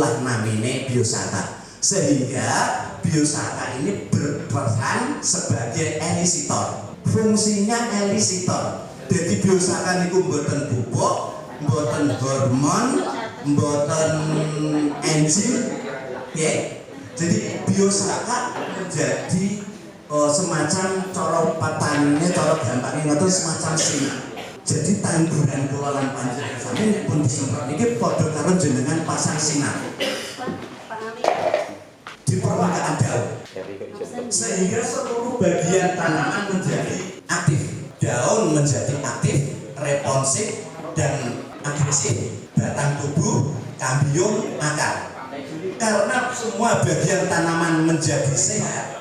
itulah namanya biosaka. Sehingga biosaka ini berperan sebagai elisitor. Fungsinya elisitor. Jadi biosaka niku mboten pupuk, mboten hormon, mboten enzim, ya. Jadi biosaka menjadi semacam cara patannya, cara gampangnya itu semacam sinar. Jadi tanduran kula lan panjenengan sami nek pun disemprot niki padha karo jenengan pasang sinar di permukaan daun, sehingga seluruh bagian tanaman menjadi aktif. Daun menjadi aktif, responsif dan agresif, batang tubuh, kambium, akar. Karena semua bagian tanaman menjadi sehat,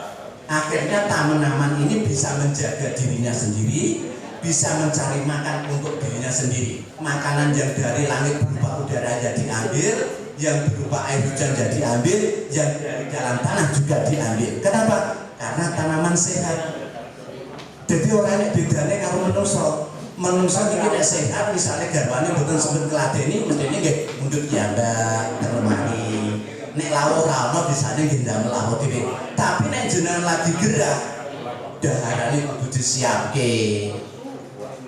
akhirnya tanaman ini bisa menjaga dirinya sendiri, bisa mencari makan untuk dirinya sendiri. Makanan yang dari langit berupa udara jadi diambil, yang berupa air hujan jadi diambil, yang dari dalam tanah juga diambil. Kenapa? Karena tanaman sehat. Jadi orang ini bedanya kalau menungso ini tidak sehat, misalnya garbane mboten sempet ngladeni, mestine nggih mundut piyambak, termani. Nek lawuh ra ono bisane nggih ndamel lawuh dhewe. Tapi nek jenengan lagi gerak, daharane kudu disiapke.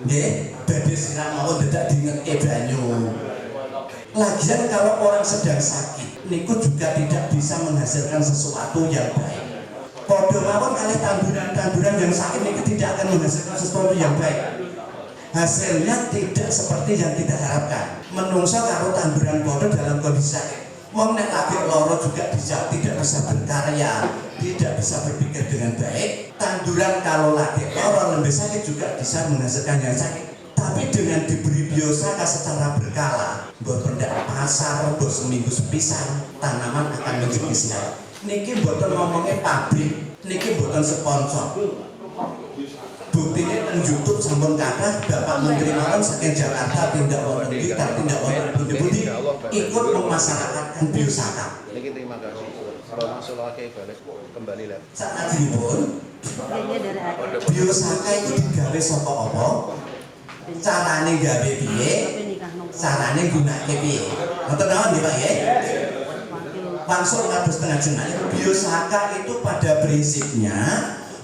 Nggih, badhe siram mawon dadak dingetke banyu. Lagian kalau orang sedang sakit, niku juga tidak bisa menghasilkan sesuatu yang baik. Podo mawon kali tanduran-tanduran yang sakit niku tidak akan menghasilkan sesuatu yang baik. Hasilnya tidak seperti yang kita harapkan. Menungso karo tanduran podo dalam kondisi sakit. Wong nek lagi loro juga tidak bisa berkarya, tidak bisa berpikir dengan baik. Tanduran kalau lagi loro lebih sakit juga bisa menghasilkan yang sakit. Tapi dengan diberi biosaka secara berkala, buat pendak pasar, buat seminggu sepisan, tanaman akan menjadi sehat. Niki mboten ngomongnya pabrik, niki mboten sponsor. Buktinya di YouTube sampun kathah Bapak Menteri mawon saking Jakarta tindak wonten kita tindak wonten pundi-pundi ikut memasyarakatkan biosaka. Niki terima kasih. Kalau masalahnya balik kembali lagi. Sakjroning biosaka itu digawe saka apa? Carane gawe piye? Carane gunake piye? Ngoten mawon nggih Pak nggih. Langsung kados tengah jenah. Biosaka itu pada prinsipnya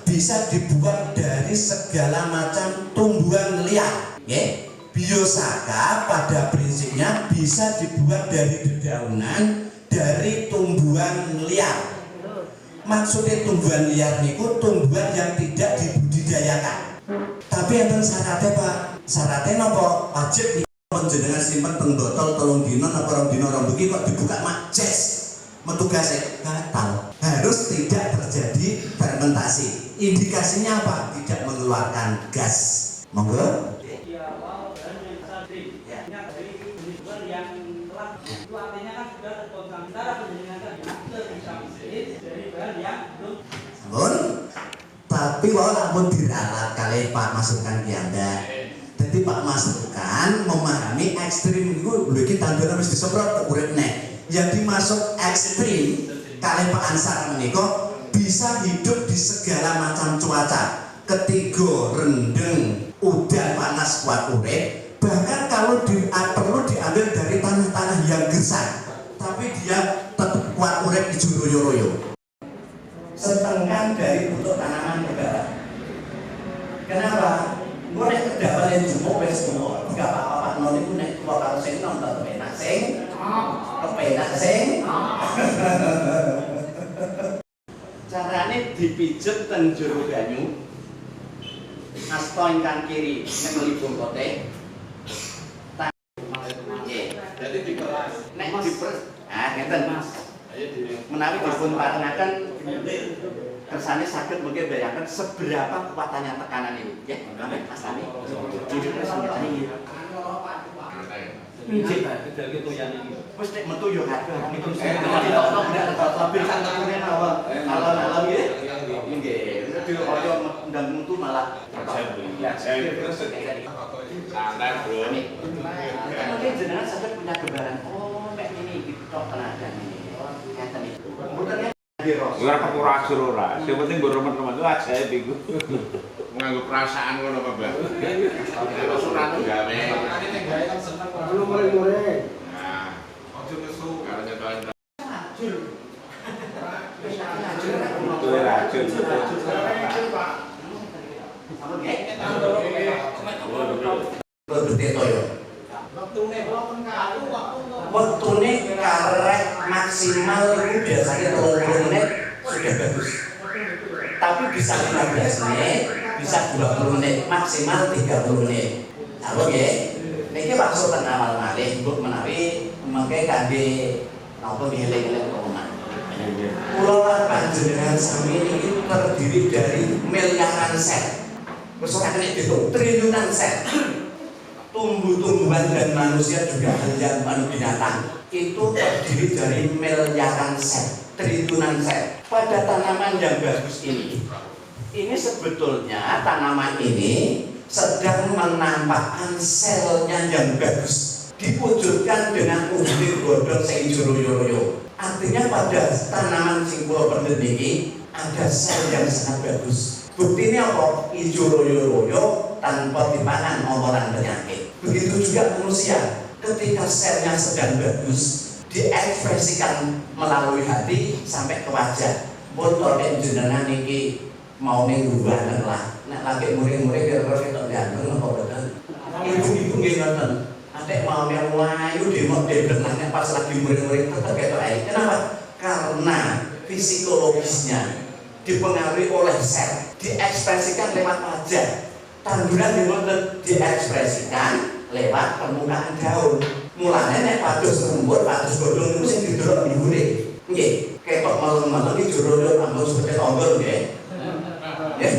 bisa dibuat dari segala macam tumbuhan liar. Okay? Biosaka pada prinsipnya bisa dibuat dari dedaunan dari tumbuhan liar. Maksudnya tumbuhan liar niku tumbuhan yang tidak dibudidayakan. Tapi enten syaratnya Pak. Syaratnya napa? Wajib panjenengan simpen teng botol 3 dina napa 2 dina rong bengi kok dibuka majes. Metugase gatal. Harus tidak terjadi fermentasi. Indikasinya apa? Tidak mengeluarkan gas. Monggo. Sampun. Tapi wae lamun diralat kali Pak masukan piyambak. Jadi Pak masukan memahami ekstrim niku lho iki tanduran wis disemprot urip neh. Yang dimasuk ekstrim kali Pak Ansar menika bisa hidup di segala macam cuaca. Ketiga, rendeng, udan panas kuat urip. Bahkan kalau perlu diambil dari tanah-tanah yang gersang, tapi dia tetap kuat urip ijo royo-royo. Setengah dari bentuk tanaman negara. Kenapa? Gue nek dapat yang jumbo wes semua. Gak apa-apa non itu nek kalau sing nonton penak sing, kepenak sing. Carane dipijet ten jero banyu. Asta ingkang kiri ngelibung kote. Jadi diperas. Nek diperas, ngeten Mas. Menawi dipun parengaken kersane saged mungkin bayangkan seberapa kuatannya tekanan ini, ya. Mas Tani. Jadi senjata ini. Nggih, gedhe gitu ya niki. Wis nek metu yo harga niku ditokno ndak label santakune awak. Alon-alon nggih. Nggih, dadi kaya ndang mutu malah santai, Bro. Mungkin jenengan saged punya gambaran. Oh, mek ini tok tenaga ini. Ngeten iki. Mboten ora kepura ajur ora. Sing penting nggo remen-remen itu ajaib iku. Nganggo perasaan ngono apa, Mbak? Terus surat gawe. Belum mulai-mulai. Nah, ojo nesu karo nyetok gede toyo. Wektune karek maksimal itu biasanya 30 menit sudah bagus. Tapi bisa 15 menit, bisa 20 menit, maksimal 30 menit. Halo nggih. Niki maksud ten awal malih mbok menawi mengke kangge napa ngeling-eling omongan. Kula lan panjenengan sami ini terdiri dari miliaran sel. Wis ora kena dihitung, triliunan sel. Tumbuh-tumbuhan dan manusia juga hanya binatang itu terdiri dari miliaran sel, triliunan sel. Pada tanaman yang bagus ini sebetulnya tanaman ini sedang menampakkan selnya yang bagus, diwujudkan dengan unsur godhong sing royo-royo. Artinya pada tanaman sing kula pendhet niki ada sel yang sangat bagus. Buktinya apa? Ijo royo-royo tanpa dipangan omongan penyakit. Begitu juga manusia, ketika selnya sedang bagus, diekspresikan melalui hati sampai ke wajah. Motor jenengan niki mau mingguan lah. Nek lagi murid-murid kira-kira ketok ganteng apa betul? Ibu-ibu nggih ngoten. Atek mau melayu debenangnya pas lagi murid-murid tetap ketok ae. Kenapa? Karena psikologisnya dipengaruhi oleh sel, diekspresikan lewat wajah. Tanduran diekspresikan lewat permukaan daun. Mulane nek padus rembur, padus godhong niku sing didelok mburi. Nggih, ketok malem-malem iki jero ambon seperti tonggol nggih. Nggih.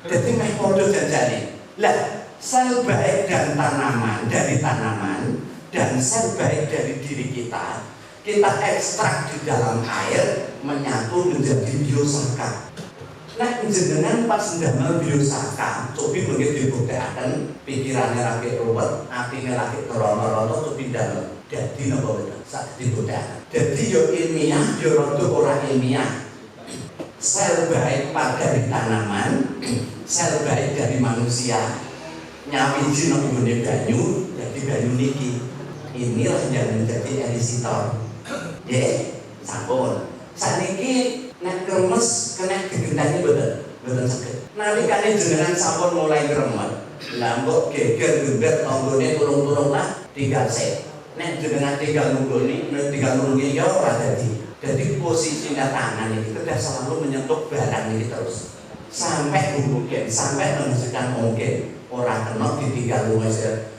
Dadi meh padha janjane. Lah, sel baik dan tanaman dari tanaman dan sel baik dari diri kita ekstrak di dalam air menyatu menjadi biosaka. Nah, jenengan pas ndamel biosaka, cobi mengke dibuktiaken pikirane rakyat ruwet, atine rakyat rono-rono cobi ndamel. Dadi napa betul? Sak dibuktiaken. Dadi yo ilmiah, yo rada ora ilmiah. Sel baik dari tanaman, sel baik dari manusia nyawiji nang nggone banyu, dadi banyu niki. Inilah yang menjadi erisitor. Nggih, sampun. Saniki nek kremes kena digendani mboten saged. Nalikane jenengan sampun mulai kremet, lha mbok geger gembet tanggane turung-turung lah tinggal set. Nek jenengan tinggal nunggoni, tinggal nunggoni ya ora dadi. Jadi posisinya tangan ini sudah selalu menyentuh barang ini terus sampai mungkin, sampai menghasilkan mungkin orang kena ditinggal lunga.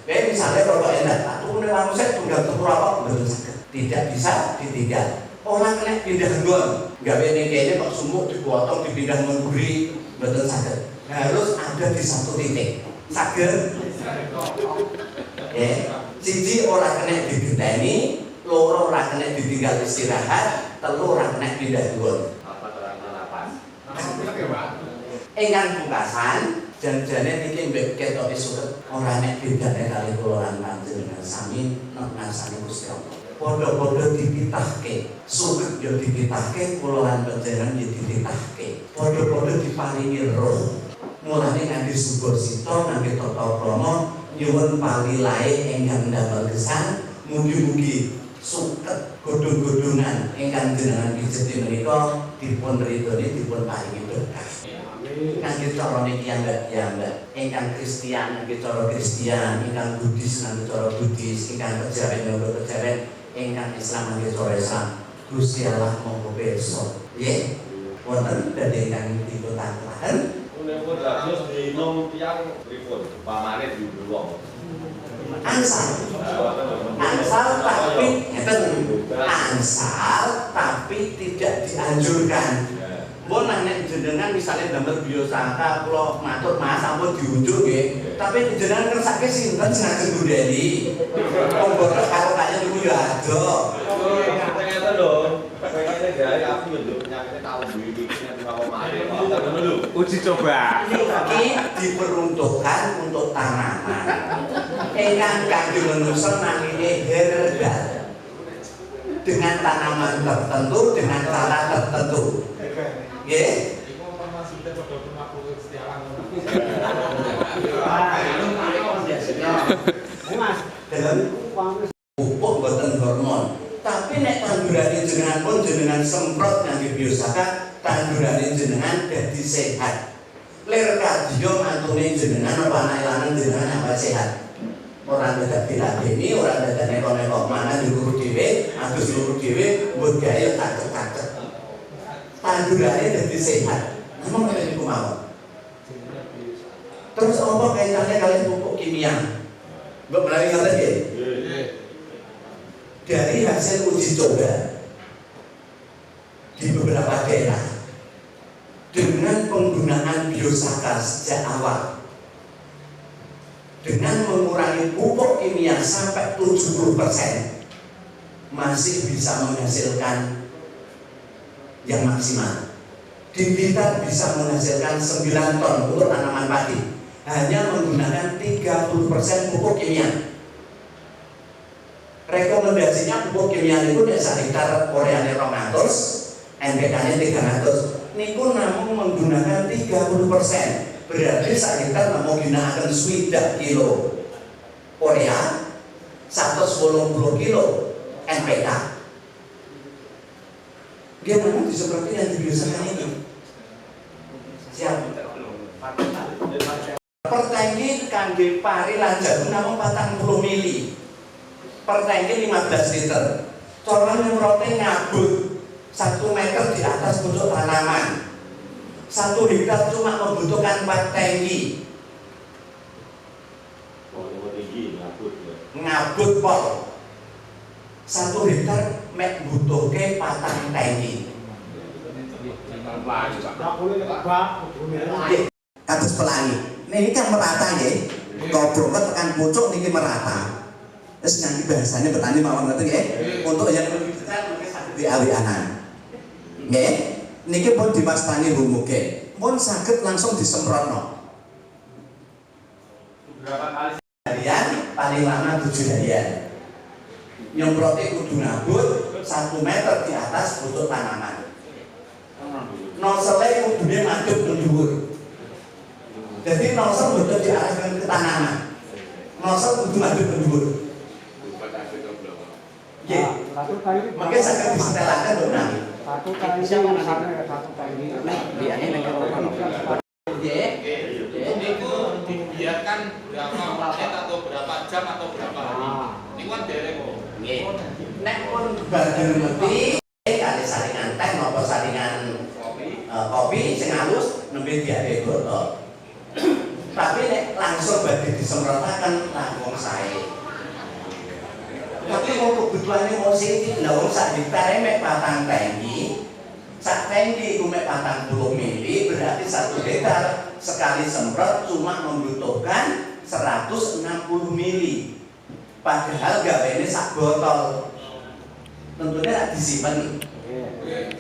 Kayak misalnya kalau enak, aku punya manusia tunggal tempur apa betul sakit, tidak bisa ditinggal. Orang kena pindah gon, nggak benar kayaknya kok sumuk dipotong dipindah mengguri betul sakit. Harus ada di satu titik sakit. Siji orang kena digenteni, loro orang kena ditinggal istirahat, telu orang kena pindah gon. Apa terang-terangan? Enggan pungkasan janjane niki mbek ketok suket ora nek bedane kali kula lan panjenengan sami nek ngasani Gusti Allah. Padha-padha dipitahke, suket yo dipitahke, kula lan panjenengan yo dipitahke. Padha-padha diparingi roh. Mulane nganti subur sita nganti tata krama nyuwun palilae ingkang ndamel gesang mugi-mugi suket godhong-godhongan ingkang jenengan pijeti menika dipun ridhoni dipun paringi berkah. Nangge carane piyambak-piyambak ingkang Kristian nangge cara Kristian, ingkang Buddhis nangge cara Buddhis, ingkang kejawen nangge kejawen, ingkang Islam nangge cara Islam. Gusti Allah monggo pirsa. Nggih. Wonten dadi ingkang dipun-pun Pun radius dinom tiyang pripun? Pamane diuwong. Ansal tapi ansal tapi tidak dianjurkan. Mbok nek jenengan misalnya damel biosaka kula matur Mas ampun diunjuk nggih. Tapi jenengan ngersake sinten sing ajeng ngundeli. Pemboros karo kaya niku ya ada. Ternyata lho, pengennya gawe aku yo penyakitnya tahu iki nek mau mari. Uji coba. Ini diperuntukkan untuk tanaman. Ingkang kangge manusa namine herbal. Dengan tanaman tertentu, dengan cara tertentu. Nggih. Pupuk boten hormon. Tapi nek tandurane jenengan pun jenengan semprot ngangge biosaka, tandurane jenengan dadi sehat. lir kardio mantune jenengan apa anak lanang jenengan apa sehat. Orang dadak diladeni, orang dadak neko-neko mana diurut dhewe, agus diurut dhewe, mbok gawe cacet-cacet. Tandurane dadi sehat. Emang ngene iku mawon. Terus apa kaitannya kalian pupuk kimia? Mbok menawi ngaten nggih. Dari hasil uji coba di beberapa daerah dengan penggunaan biosaka sejak awal dengan mengurangi pupuk kimia sampai 70% masih bisa menghasilkan yang maksimal. Di Blitar bisa menghasilkan 9 ton untuk tanaman padi hanya menggunakan 30% pupuk kimia. Rekomendasinya pupuk kimia itu nek sak hektar koreane 200, NPK-nya 300. Niku namun menggunakan 30%. Berarti sak hektar namun gunakan 20 kilo korea, 180 kilo NPK. Dia memang seperti yang dibiasakan ini. Siap. Pertenggi kangge pari lan jagung namung 40 mili. Pertenggi 15 liter. Cara nyemprote ngabut 1 meter di atas pucuk tanaman. 1 hektar cuma membutuhkan 4 tangki. Ngabut pol. 1 hektar mek butuhke 4 tangki. Kados pelangi. Ini kan merata nggih. Kobrok tekan pucuk niki merata. Terus nanti bahasanya petani mawon ngoten nggih. Untuk yang lebih besar mungkin saged diawi-anan. Nggih. Niki pun dimastani rumuge. Pun saged langsung disemprotno. Berapa kali harian? Paling lama 7 harian. Nyemprote kudu ngabut 1 meter di atas pucuk tanaman. Nosele kudune madhep ke dhuwur. Jadi nosel betul diarahkan ke tanaman. Nosel kudu madhep ke dhuwur. Nggih. Mangke saged distelahkan lho nang. Satu kali sampai 1 kali. Nek biane nek kono. Nggih. Niku dibiarkan berapa menit atau berapa jam atau berapa hari? Niku kan dereng kok. Nggih. Nek pun badan mati kali saringan teh napa saringan kopi sing halus nembe diare botol. Tapi nek langsung badhe disemprotaken langkung sae. Tapi mau kebutuhannya mau sing lha wong sak hektare mek 4 tangki. Sak tangki iku mek 40 mili berarti 1 hektar sekali semprot cuma membutuhkan 160 mili. Padahal gawene sak botol. Tentunya disimpen.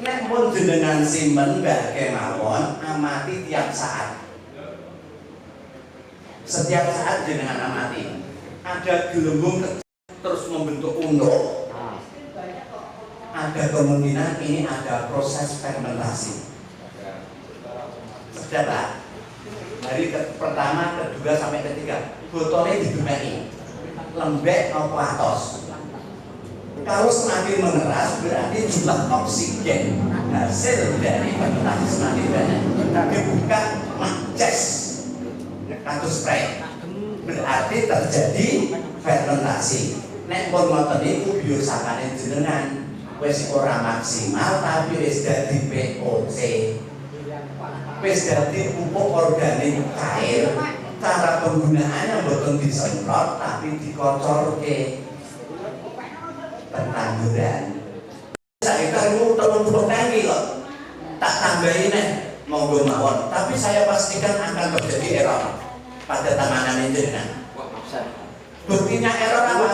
Nek pun jenengan simpen mbake mawon amati tiap saat. Setiap saat jenengan amati. Ada gelembung terus membentuk unduk. Ada kemungkinan ini ada proses fermentasi. Sudah dari pertama, kedua sampai ketiga botolnya didemeni lembek apa atos. Kalau semakin mengeras berarti jumlah oksigen hasil dari fermentasi semakin banyak. Dibuka maces atau spray berarti terjadi fermentasi. Nek pun ngoten niku biosakane jenengan wis ora maksimal tapi wis dadi POC. Wis dadi pupuk organik cair. Cara penggunaannya boten disemprot tapi dikocorke. Pertanduran. Saya itu 30 tangki loh. Tak tambahin monggo mawon. Tapi saya pastikan akan terjadi error pada tanaman jenengan. Buktinya error apa?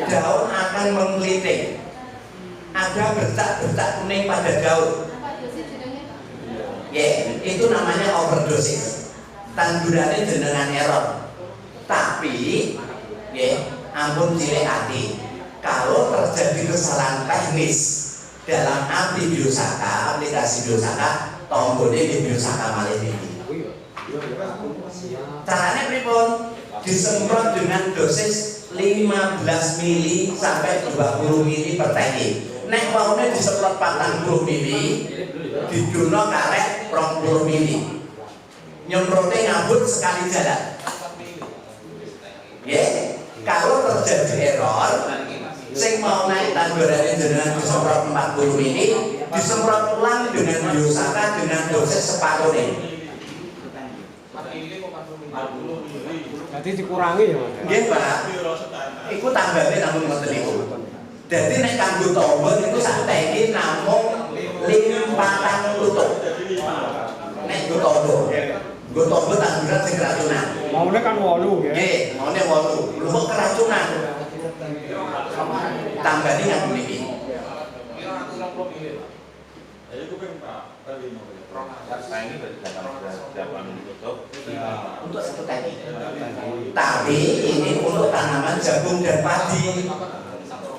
Daun akan menggelitik. Ada bercak-bercak kuning pada daun. Ya, itu namanya overdosis. Tandurannya jenengan error. Tapi, ya, ampun cilik hati. Kalau terjadi kesalahan teknis dalam biosaka, aplikasi biosaka, tombolnya di biosaka malih ini. Caranya pripun? Disemprot dengan dosis 15 mili sampai 20 mili per tangki. Nek waune disemprot 40 mili, didono karek 20 mili. nyemprotnya ngabut sekali jalan. Ya, kalau terjadi error, sing mau naik tanggarannya dengan disemprot 40 mili, disemprot ulang dengan biosaka dengan dosis separuhnya. Jadi dikurangi ya Mas. Nggih, Pak. Iku tambahnya namun ngoten niku. Dadi nek kanggo tombol niku sak teki namung 5 tutup. Nek nggo tombol. Nggo tombol tanduran sing keracunan. Maune kan 8 ya. Nggih, maune 8. Lho kok keracunan. Tambahnya nganggo niki. Untuk satu teki. Tapi ini untuk tanaman jagung dan padi.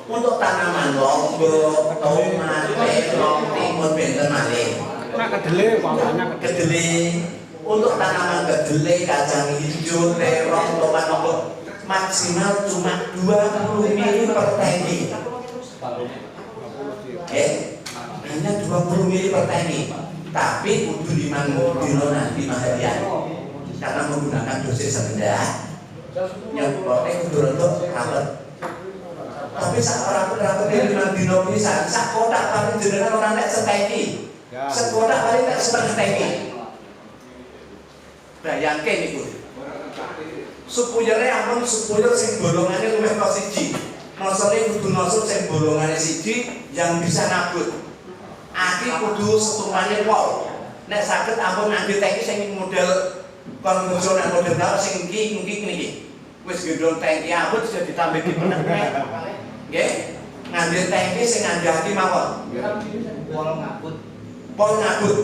Untuk tanaman lombok, tomat, terong, timun, benten malih. Nah kedelai umpamanya Kedelai. Untuk tanaman kedelai, kacang hijau, terong, tomat, lombok maksimal cuma 20 mili per teki. Hanya 20 mili per teki. Tapi kudu 5 dino nanti maharian. Karena menggunakan dosis rendah. Yang protein kudu rendah rapet. Tapi saat rapet dari 5 dino bisa, sak kotak paling jenengan orang nek seteki. Sekotak paling nek setengah teki. Bayangke niku. Supuyere amun supuyur sing bolongane luwih kok siji. Nosone kudu nosot sing bolongane siji yang bisa nabut. Aki kudu setungane pol. Nek saged ampun ngambil teki sing model konvensional model dawa sing iki niki. Wis gendong teki abot sudah ditambah di meneh. Nggih. Ngambil teki sing ngandhaki mawon. Pol ngabut.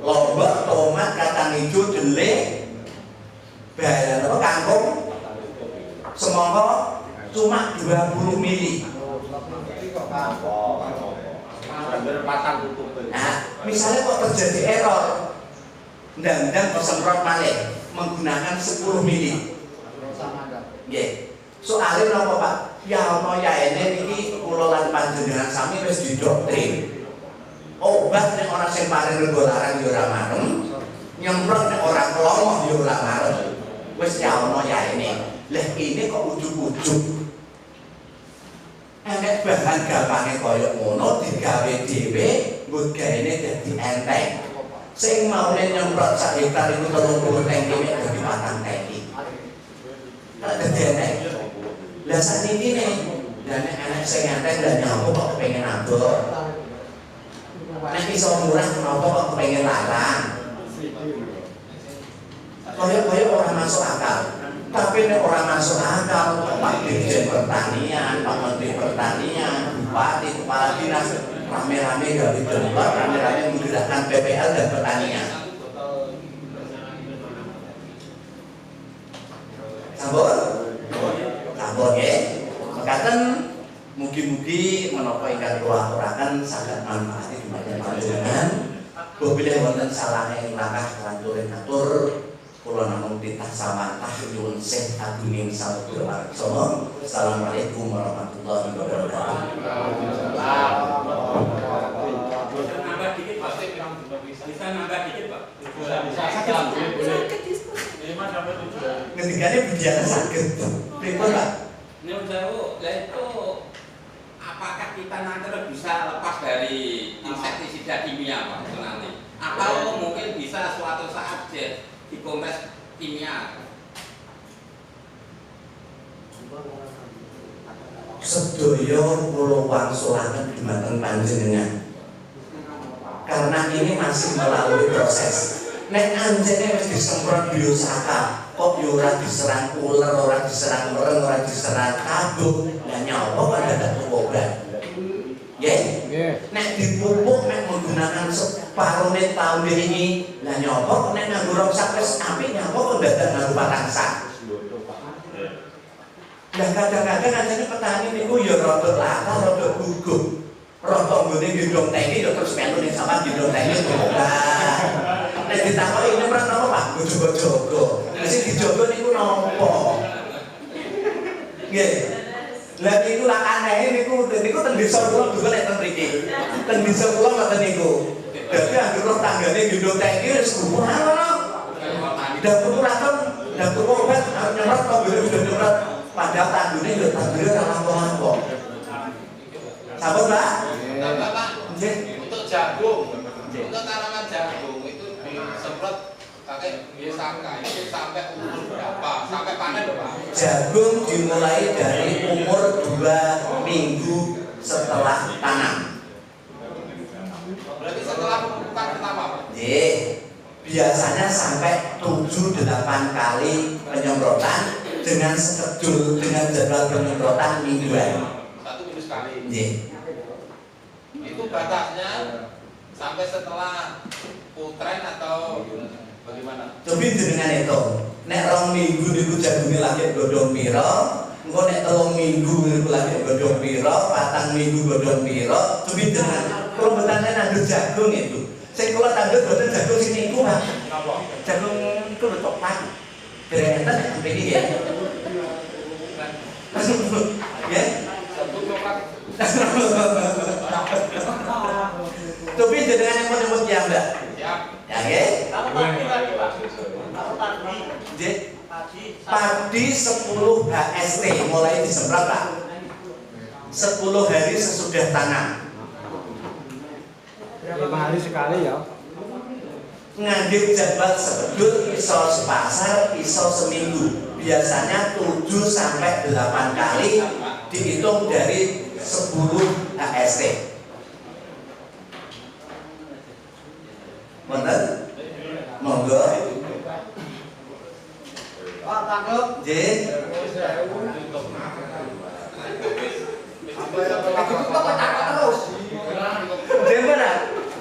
Lombok, tomat, kacang hijau, delai, kangkung, semangka cuma 20 mili. Nah, misalnya kok terjadi error, ndang-ndang disemprot malih menggunakan 10 mili. Nggih. Soale napa Pak? Ya ana yaene niki kula lan panjenengan sami wis didoktrin. Obat nek ora sing paring rego larang ya ora marem, nyemprot nek ora kelomok ya ora marem. Wis ya ana yaene. Lah ini kok ujug-ujug. Enek bahan gampange kaya ngono digawe dhewe, nggo gaene dadi enteng. Sing maune nyemprot sak hektar iku 30 tangki mek dadi 4 tangki. Kalau dadi enteng. Lah sakniki nih, dan anak sing enteng dan nyamuk kok pengen abot. Nek iso murah kenapa kok pengen larang? Kaya orang masuk akal. Tapi nek orang masuk akal, Pak Dirjen Pertanian, Pak Menteri Pertanian, Bupati, Kepala Dinas rame-rame gawe domba, rame-rame menggerakkan PPL dan pertanian. Sampun? Sampun ya. Mekaten mugi-mugi menapa ingkang kula aturaken saged manfaat dumateng panjenengan. Bila wonten salah ing langkah lanturin atur kula namung titah samantah nyuwun sih agunging sabda warsa. Assalamualaikum warahmatullahi wabarakatuh. Nambah dikit Pak, bisa nambah dikit Pak. Ngendikane bicara saged. Pripun Pak? Nyuwun sewu, lah itu apakah kita nanti bisa lepas dari insektisida kimia Pak nanti? Atau mungkin bisa suatu saat dikompres kimia? Sedaya kula wangsulaken dumateng panjenengan. Karena ini masih melalui proses. Nek anjene wis disemprot biosaka, kok yo ora diserang uler, ora diserang mereng, ora diserang kabuk, lah nyapa kok dadak obat. Nggih? Nek dipupuk nek menggunakan separuh tahun ini, lah nyapa kok nek nganggo rong sak wis apik nyapa kok dadak nganggo patang sak. Lah kadang-kadang anjene petani niku ya rada lakar, rada gugup. Rada nggone gendong teki ya terus melu ning sampean gendong teki obat. Nek ditakoki ini pernah napa Pak? Jogo-jogo. Lah sing dijogo niku napa? Nggih. Lah niku lak aneh niku ten desa kula juga nek ten mriki. Ten desa kula ngoten niku. Dadi anggere roh tanggane gendong teki wis kurang. Dapur kuraton, dapur obat arep nyerot kok udah nyerot. Padahal tanggune yo tanggune ora lampung-lampung. Sampun, Pak? Pak, Nggih. untuk jagung, untuk tanaman jagung itu disemprot pakai biosaka itu sampai umur berapa? Sampai panen berapa? Jagung dimulai dari umur 2 minggu setelah tanam. Berarti setelah pemupukan pertama, Pak? Biasanya sampai 7-8 kali penyemprotan dengan skedul dengan jadwal penyemprotan mingguan. 1 minggu sekali. Nggih. Itu batasnya sampai setelah putren atau bagaimana? Cobi jenengan itu. Nek 2 minggu niku jagunge lagi godhong pira, engko nek 3 minggu niku lagi godhong pira, 4 minggu godhong pira, cobi jenengan. Kula mboten nandur jagung itu. Sing kula tandur boten jagung sing niku, Pak. Jagung niku lho coklat. Derek enten nek mriki nggih. Nggih. Jagung coklat. Tapi jenengan yang menyebut ya Mbak? Ya. Ya nggih. Kalau padi tadi Pak. Kalau tadi. Nggih. Padi. Padi 10 HST mulai disemprot Pak. 10 hari sesudah tanam. 5 hari sekali ya. Ngambil jadwal sebedul iso sepasar, iso seminggu. Biasanya 7 sampai 8 kali dihitung dari 10 HST. Monggo. Monggo. Pak tangkep. Nggih. Nggih, Pak.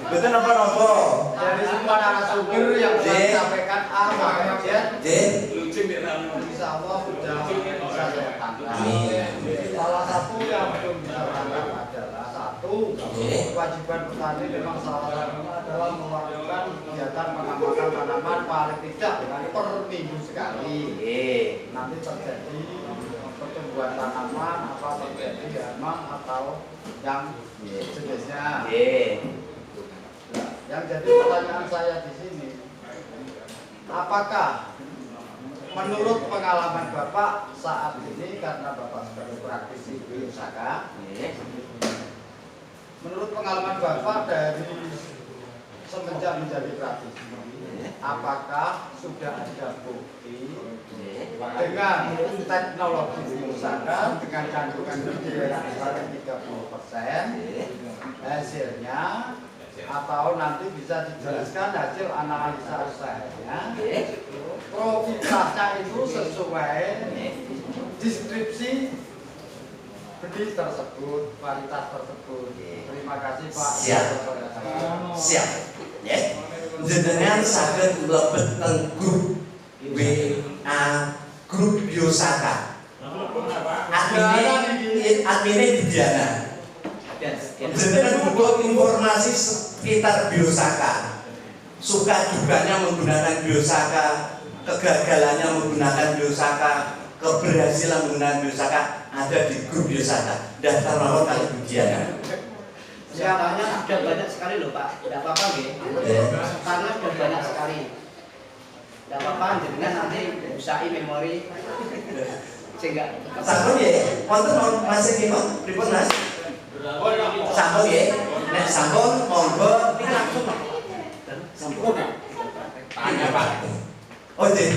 Betul apa-apa. Dari semua narasumber yang telah disampaikan Pak Sekjen, Nggih. insya Allah sudah bisa saya tangkap. Amin. Salah satu yang belum bisa tangkap adalah satu, kewajiban petani memang salah satunya adalah melakukan kegiatan pengamatan tanaman paling tidak per minggu sekali. Nanti terjadi pertumbuhan tanaman apa terjadi hama atau yang jenisnya. Yang jadi pertanyaan saya di sini, apakah menurut pengalaman Bapak saat ini karena Bapak sebagai praktisi biosaka, menurut pengalaman Bapak dari semenjak menjadi praktisi, apakah sudah ada bukti dengan teknologi biosaka dengan kandungan gizi yang 30% hasilnya, atau nanti bisa dijelaskan hasil analisa usahanya, profitnya itu sesuai deskripsi benih tersebut, kualitas tersebut. Terima kasih Pak. Siap. Siap. Ya. Jenengan saged mlebet teng grup WA grup biosaka. Admine Diana. Jenengan butuh informasi sekitar biosaka, suka dukanya menggunakan biosaka, kegagalannya menggunakan biosaka, keberhasilan menggunakan biosaka, ada di grup biosaka. Daftar nomor kali Budiana. Siapanya sudah banyak sekali loh Pak, tidak apa-apa nggih. Karena sudah banyak sekali. Tidak apa-apa, jenengan nanti bisa memori sehingga Sampun ya, wonten masih gimana? Pripun Mas? Sampun ya, nek sampun monggo ini langsung Pak. Sampun. Tanya Pak, Oh iya.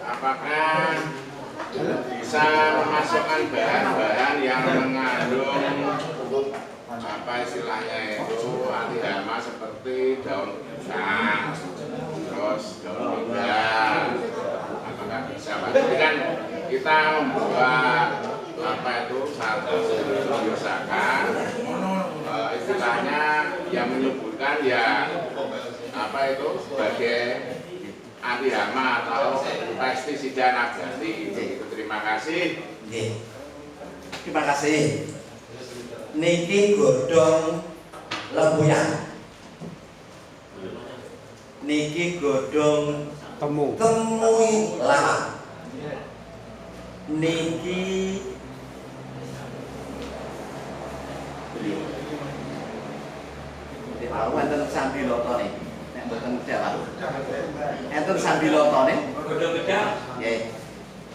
apakah bisa memasukkan bahan-bahan yang mengandung apa istilahnya itu anti hama seperti daun pisang, terus daun minggat, apakah bisa Pak? Jadi kan kita membuat apa itu satu biosaka, istilahnya yang menyebutkan ya apa itu sebagai anti hama atau pestisida nabati. Terima kasih. Terima kasih. Niki godhong lembuyan. Niki godhong temui lawak. Niki wau enten sambilotone. Nek mboten medal. Enten sambilotone. Godhong-godhong. Nggih.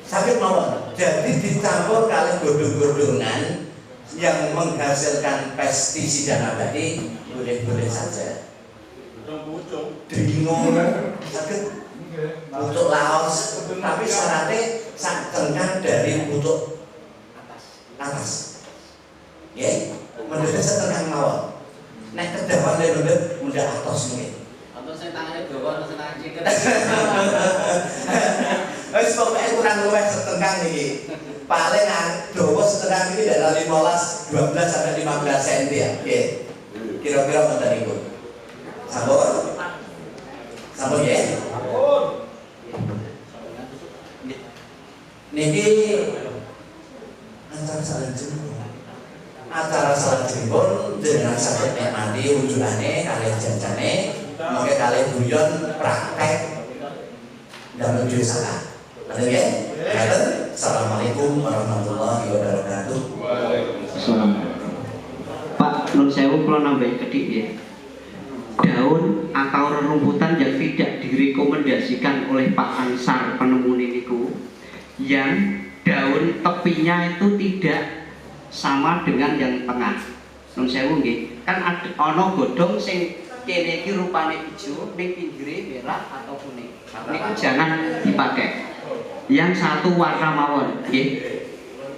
Saged mawon. Jadi dicampur kali godhong-godhongan yang menghasilkan pestisida nabati boleh-boleh saja. Dringo saged untuk laos, tapi syaratnya sak tengah dari untuk atas. Ya, menurut setengah mawon. Nek kedawan lho mudah atos mungkin. Untuk sing tangane dawa, untuk sing tangan ciket. Wis pokoke kurang luwih setengah niki. Paling dawa setengah niki dalam 12 sampai 15 cm ya. Nggih. Kira-kira ngoten niku. Sampun? Sampun ya? Sampun. Niki acara salajengipun dengan saged nikmati wujudane kaliyan janjane mengke kalih guyon praktek damel desa. Ngoten nggih? Assalamualaikum warahmatullahi wabarakatuh. Pak, nun sewu kula nambahi kedik ya. Daun atau rerumputan yang tidak direkomendasikan oleh Pak Ansar penemu niku yang daun tepinya itu tidak sama dengan yang tengah. Nun sewu nggih. Kan ana godhong sing kene iki rupane ijo, ning pinggire merah atau kuning. Niku jangan dipakai. Yang satu warna mawon, nggih.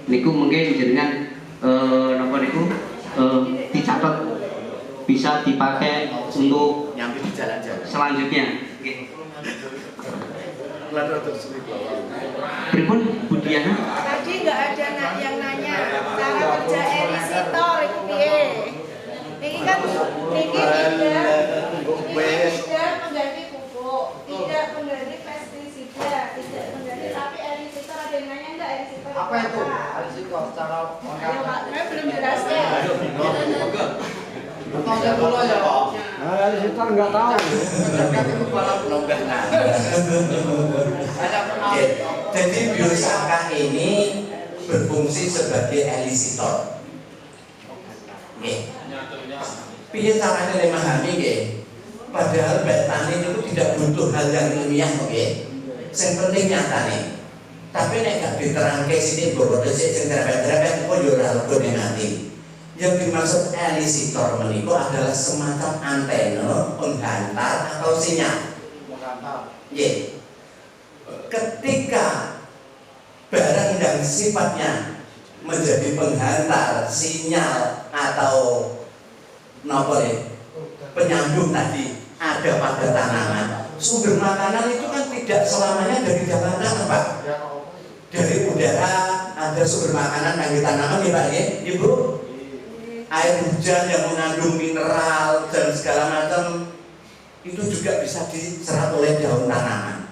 Niku mungkin jenengan napa niku dicatat bisa dipakai untuk nyampe di jalan-jalan. Selanjutnya, nggih. Pripun Bu Diana? Tadi nggak ada yang nanya cara kerja erisitor itu piye. Niki kan tidak mengganti pupuk, tidak mengganti pestisida, tidak mengganti, tapi erisitor ada yang nanya nggak erisitor? Apa itu? Erisitor secara Ayo Pak, saya belum jelaskan. Tanya dulu ya Pak. Nah, kita nggak tahu. Jadi biosaka ini berfungsi sebagai elisitor. Nggih. Piye caranya memahami nggih? Padahal petani itu tidak butuh hal yang ilmiah nggih. Sing penting nyatane. Tapi nek gak diterangke sithik bobote sik sing drepet-drepet kok yo ora lego nanti. Yang dimaksud elisitor menika adalah semacam antena penghantar atau sinyal. Nggih. Ketika barang yang sifatnya menjadi penghantar sinyal atau penyambung tadi ada pada tanaman, sumber makanan itu kan tidak selamanya dari jabatan Pak. Dari udara ada sumber makanan bagi tanaman ya Pak ya, Ibu. Air hujan yang mengandung mineral dan segala macam itu juga bisa diserap oleh daun tanaman.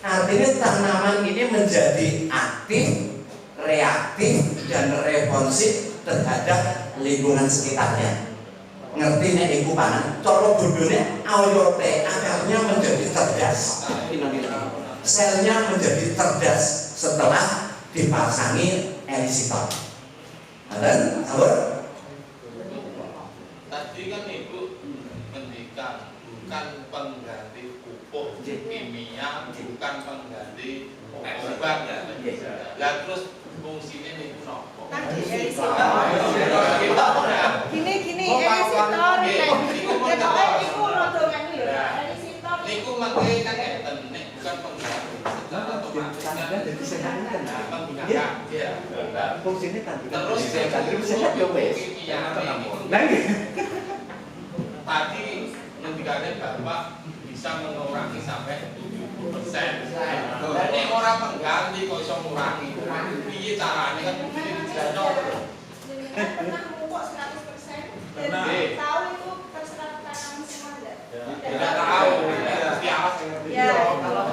Artinya tanaman ini menjadi aktif, reaktif, dan responsif terhadap lingkungan sekitarnya. Ngerti nek iku panan, cara bodone ayote akarnya menjadi cerdas. Selnya menjadi cerdas setelah dipasangi elisitor. Dan sabar. Tadi kan Ibu mendikan bukan pengganti pupuk kimia, bukan pengganti obat. Lah terus fungsinya Ibu nopo? Tadi erisitor. Gini erisitor nek. Ya pokoke iku rada ngene lho. Erisitor Niku mangke kan enten nek bukan pengganti secara otomatis kan menggunakan ya. Fungsinya kan Terus sehat yo wes. Tadi ngendikane Bapak bisa mengurangi sampai 70%. Dan nek ora pengganti kok iso ngurangi. Piye carane kan mesti dijano. jenengan pernah pupuk 100%. Dan tahu itu terserap tanaman semua enggak? Tidak tahu. Mesti awas Ya, kalau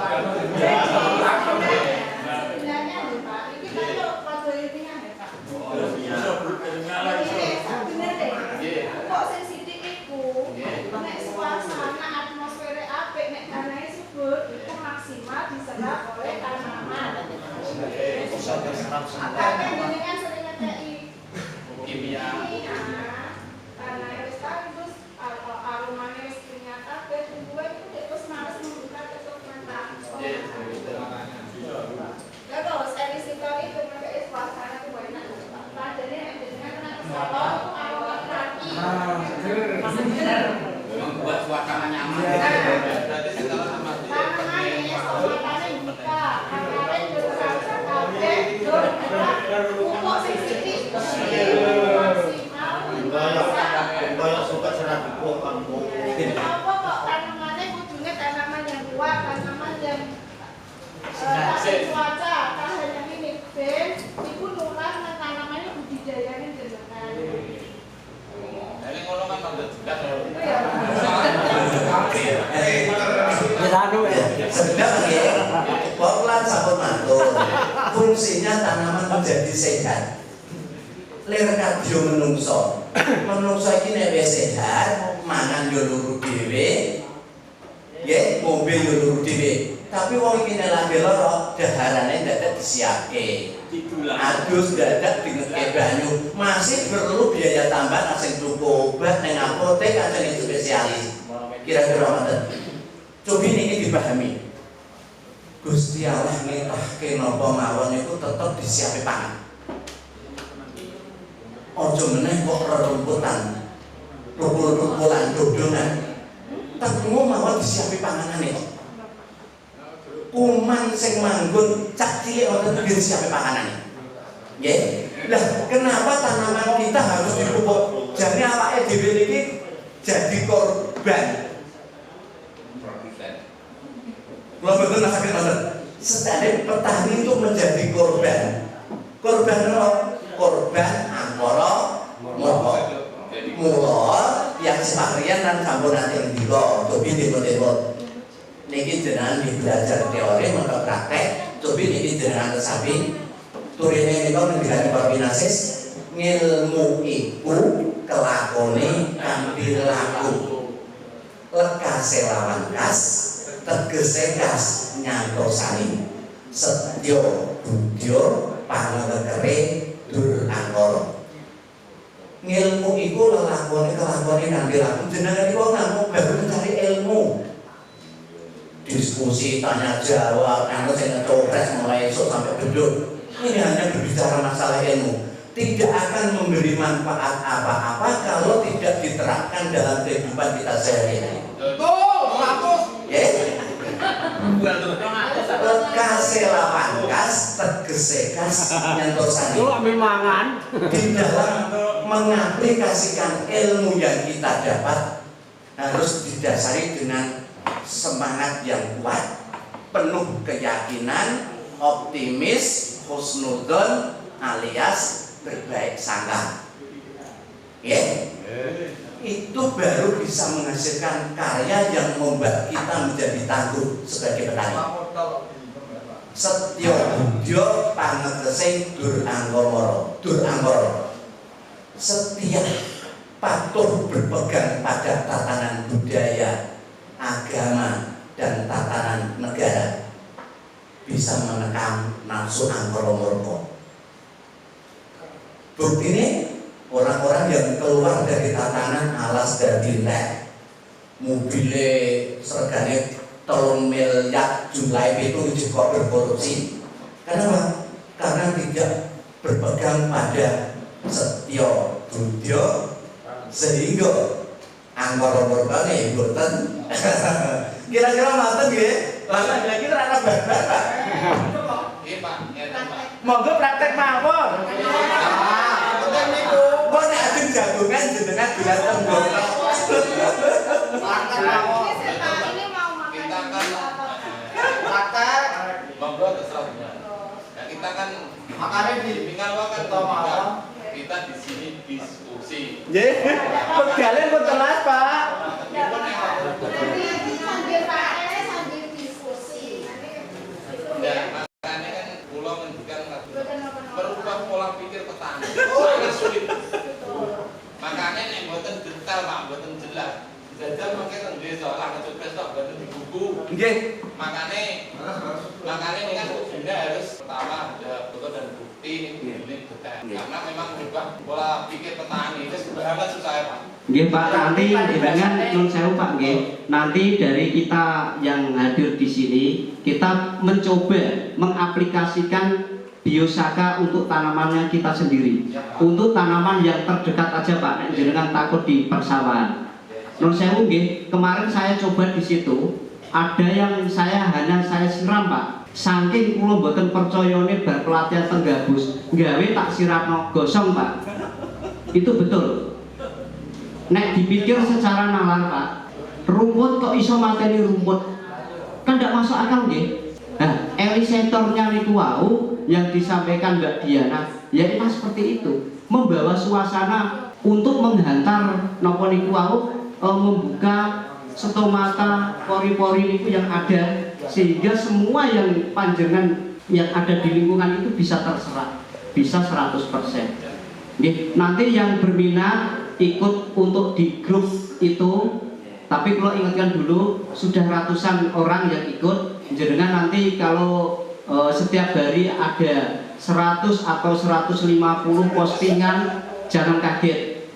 sebenarnya lho Pak, ini kan yo pada ilmiah ya Pak. Bener deh. Kok sing sithik iku nek suasana atmosfer apik nek danae subur itu maksimal diserap oleh tanaman. Tapi jenengan sering ngekei kimia. karena wis tahu terus fungsinya tanaman menjadi sehat. Lir kadya menungso. Menungso iki nek wis sehat, mangan yo luru dhewe. Nggih, ngombe yo luru dhewe. Tapi wong iki nek lagi lara, daharane dadak disiapke. Adus dadak dingeke banyu. Masih perlu biaya tambahan sing tuku obat ning apotek kacang spesialis. Kira-kira ngoten. Cobi niki dipahami. Gusti Allah nitahke napa mawon niku tetep disiapi pangan. Aja meneh kok rerumputan. Rukul-rukulan dodongan. Tengmu mawon disiapi panganane. Kuman sing manggon cak cilik wonten disiapi panganane. Nggih. Lah kenapa tanaman kita harus dipupuk? Jane awake dhewe niki jadi korban. Kalau betul nak sakit banget. Sedangkan petani itu menjadi korban. Korban apa? Korban angkara murka. Mula yang sepakrian dan sampun nanti yang dilo. Cobi dipot-dipot. Niki jenengan belajar teori maka praktek. Cobi niki jenengan kesapi. Turine niku ngendikane Parvinasis, ngilmu iku kelakone kanthi laku. Lekase lawan kas, tegese kas nyantosani. Setya budya panglekere dur angkara. Ngilmu iku lelakone kelakone kanthi laku. Jenengan niku namung baru mencari ilmu. Diskusi, tanya jawab, anu sing ngecopres mulai esuk sampai beduk. Ini hanya berbicara masalah ilmu. Tidak akan memberi manfaat apa-apa kalau tidak diterapkan dalam kehidupan kita sehari-hari. Lekase lawan kas, tegese kas nyantosane. Di dalam mengaplikasikan ilmu yang kita dapat harus didasari dengan semangat yang kuat, penuh keyakinan, optimis, husnudon alias berbaik sangka. Ya, itu baru bisa menghasilkan karya yang membuat kita menjadi tangguh sebagai petani. Setya budya pangetese dur anggara. Setia patuh berpegang pada tatanan budaya, agama dan tatanan negara. Bisa menekan nafsu angkara murka. Bukti ini orang-orang yang keluar dari tatanan alas dari nek, mobile sergane 3 miliar jumlah itu juga berkorupsi. Kenapa? Karena tidak berpegang pada setya budya sehingga angkara murkane mboten. Kira-kira ngoten nggih. Lah lagi ora barbar, Pak. Nggih, Pak. Monggo praktek mawon. Betul niku. Kok nek ajeng jagongan jenengan dolan tembok. Ini mau makan Kita kan praktek. monggo terserah. Nah, kita kan Makanya di bimbingan kan malam. kita di sini diskusi. Nggih. Pegalen pun telas, Pak. Nanti sambil pakai sambil diskusi. Dan makanya kan pulau menunjukkan merubah pola pikir petani sangat sulit. Makanya nek mboten detail Pak, mboten jelas. Jajal mangke teng desa lah ngecupres tok mboten di buku. Nggih. Makanya ini kan Bunda harus pertama ada foto dan bukti ini detail. Karena memang merubah pola pikir petani itu sebenarnya susah ya Pak. Nggih Pak, nanti dengan nun sewu Pak nggih. Nanti dari kita yang hadir di sini, kita mencoba mengaplikasikan biosaka untuk tanamannya kita sendiri. Untuk tanaman yang terdekat aja Pak, jangan takut di persawahan. Nun sewu nggih, kemarin saya coba di situ, ada yang hanya saya siram Pak. Saking kula mboten percayane bar pelatihan tenggabus, gawe tak siramno gosong Pak. Itu betul. Nek dipikir secara nalar Pak, rumput kok iso mateni rumput? Kan tidak masuk akal nggih. Nah, elisatornya niku wau yang disampaikan Mbak Diana, ya memang seperti itu, membawa suasana untuk menghantar napa niku wau, membuka stomata pori-pori niku yang ada, sehingga semua yang panjenengan yang ada di lingkungan itu bisa terserap, bisa 100%. Nanti yang berminat ikut untuk di grup itu, tapi kalau ingatkan dulu sudah ratusan orang yang ikut, jenengan nanti kalau setiap hari ada 100 atau 150 postingan, jangan kaget.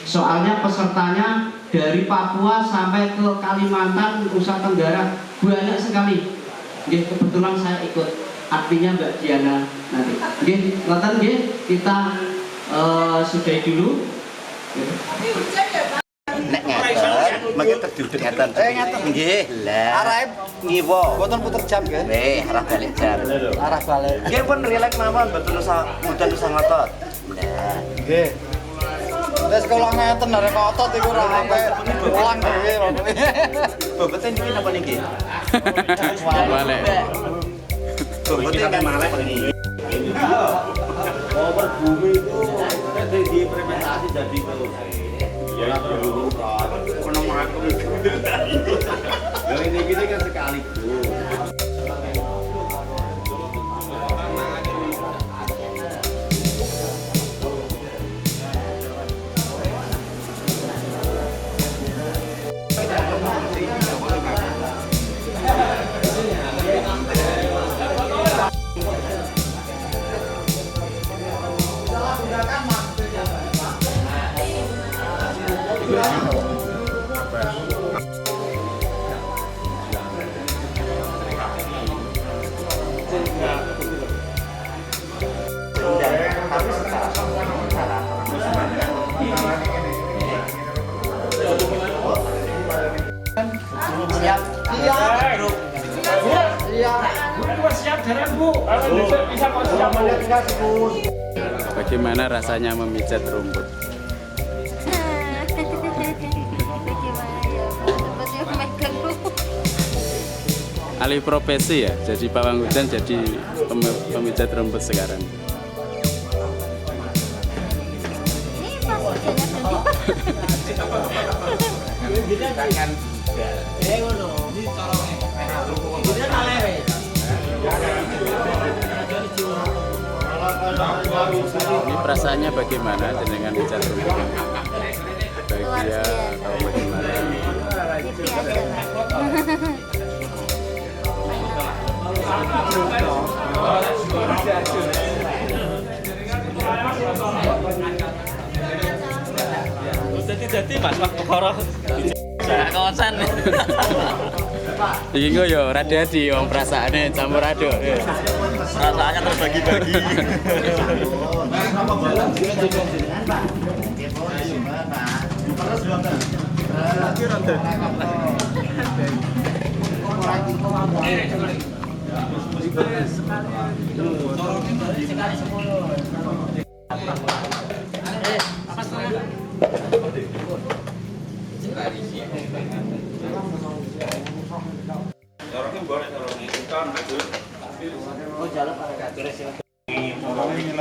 Soalnya pesertanya dari Papua sampai ke Kalimantan, Nusa Tenggara banyak sekali. Kebetulan saya ikut, artinya Mbak Diana nanti. Ngoten nggih, kita sudahi dulu. Nek ngeten, mengki terduduk ngeten. Ngeten nggih. Lah. Arep ngiwo. Mboten puter jam nggih. Nggih, arah balik jam. Arah balik. Nggih pun rileks mawon mboten usah ngotot. Lah. Nggih. Wes kula ngeten arek otot iku ora sampe ulang dhewe. Bobete niki napa niki? Balik. Bobete kan malek niki. Over bumi itu diimplementasi jadi ya dulu pernah makan ini kan sekaligus. Bagaimana rasanya memijat rumput? Alih profesi ya, jadi pawang hujan, jadi pemijat rumput sekarang. Ini perasaannya bagaimana dengan mijat rumput? Bahagia atau bagaimana? Jadi Mas waktu koro kawasan. Iki kok ya ora dadi wong perasaane campur aduk. Perasaannya terbagi-bagi.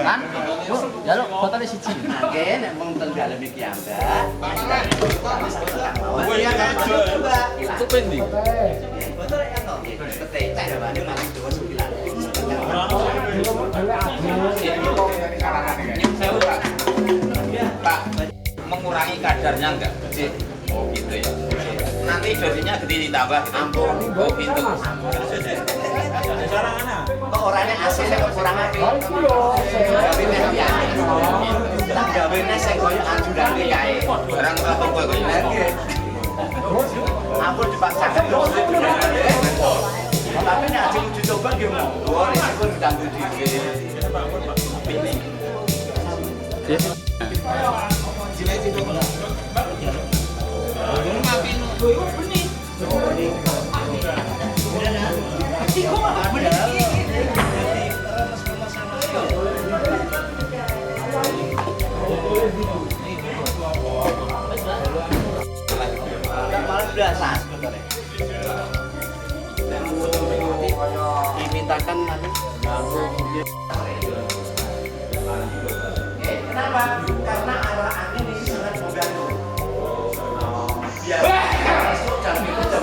Kan? Jaluk botolnya siji. Oke, nek mung teng dalem iki ambak. Oh iya kan Mbak. Itu pendi. Botol ya kok. Pete cek ya Mbak, nang dua sembilan. Pak, mengurangi kadarnya enggak? Oh gitu ya. Nanti dosinya gede ditambah. Ampun. Oh gitu. Kok orangnya asli kok kurang api. Tapi nek ya. Tak gawene sing koyo anjurane kae. Barang apa koyo nggih. Ampun dipaksakan terus. Tapi nek aja dicoba nggih monggo resiko ditanggung dikit. Pilih. Biasa sebetulnya. Dimintakan kenapa? Karena arah angin ini sangat mengganggu. Masuk jam itu jam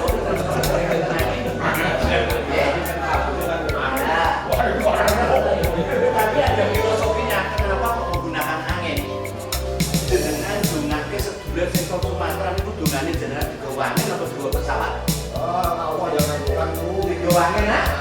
angin apa dua pesawat? Oh, mau jangan bukan tuh. Dua angin nak?